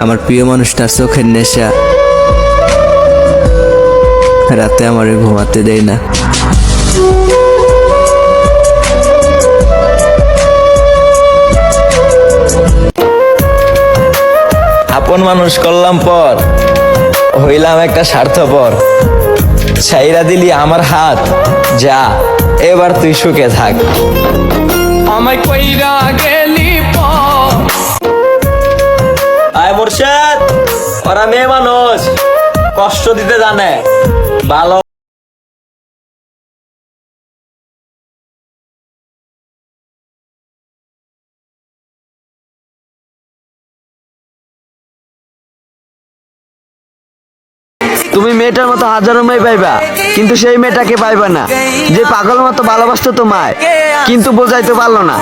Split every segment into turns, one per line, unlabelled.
আমার প্রিয় মানুষটার চোখের নেশা রাতে আমারে ঘুমাতে দেয় না।
আপন মানুষ করলাম পর হইলাম একটা স্বার্থপর, ছাইরা দিলি আমার হাত, যা এবার তুই সুখে থাক।
আমায় কইরা গেলি পর।
আয় মুর্শেদ, ওরা মেয়ে মানুষ, কষ্ট দিতে জানে, ভালো
তুমি মেয়েটার মতো হাজারো মেয়ে পাইবা, কিন্তু সেই মেয়েটাকে পাইবা না যে পাগল মতো ভালোবাসতো তোমায়, কিন্তু বোঝাইতে পারলো না।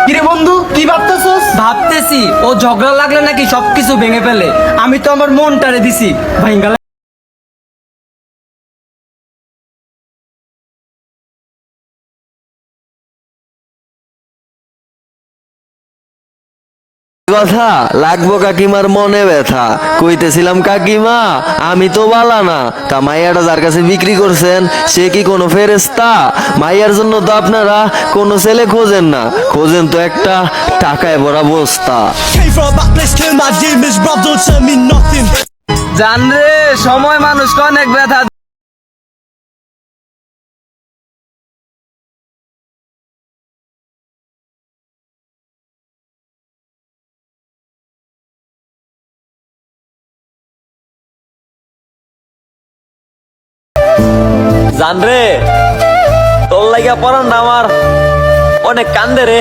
কিরে বন্ধু, কি ভাবতেছস? ভাবতেছি ও ঝগড়া লাগলে নাকি সবকিছু ভেঙে ফেলে। আমি তো আমার মনটারে দিছি ভাইঙ্গা।
কথা লাগবো কাকিমার মনে ব্যথা, কইতেছিলাম কাকিমা আমি তো বালা না, তা মাইয়াটা যার কাছে বিক্রি করছেন সে কি কোনো ফেরেস্তা? মাইয়ার জন্য তো আপনারা কোনো ছেলে খোঁজেন না, খোঁজেন তো একটা টাকায় ভরা বস্তা। জান রে, সময় মানুষকে অনেক ব্যথা।
জান রে, তোর লাগিয়া পরান আমার অনেক কান্দে রে।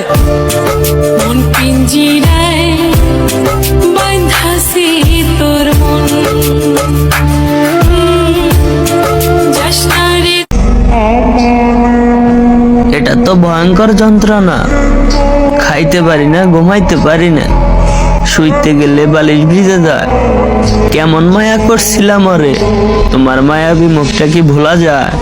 মন পিঞ্জিরায় বাঁধাছে তোর মন, যাস না রে।
এটা তো ভয়ঙ্কর যন্ত্রণা, খাইতে পারি না, ঘুমাইতে পারি না, শুইতে গেলে বালিশ ভিজে যায়। কেমন মায়া করছিলাম ওরে, তোমার মায়াবী মুখটা কি ভোলা যায়?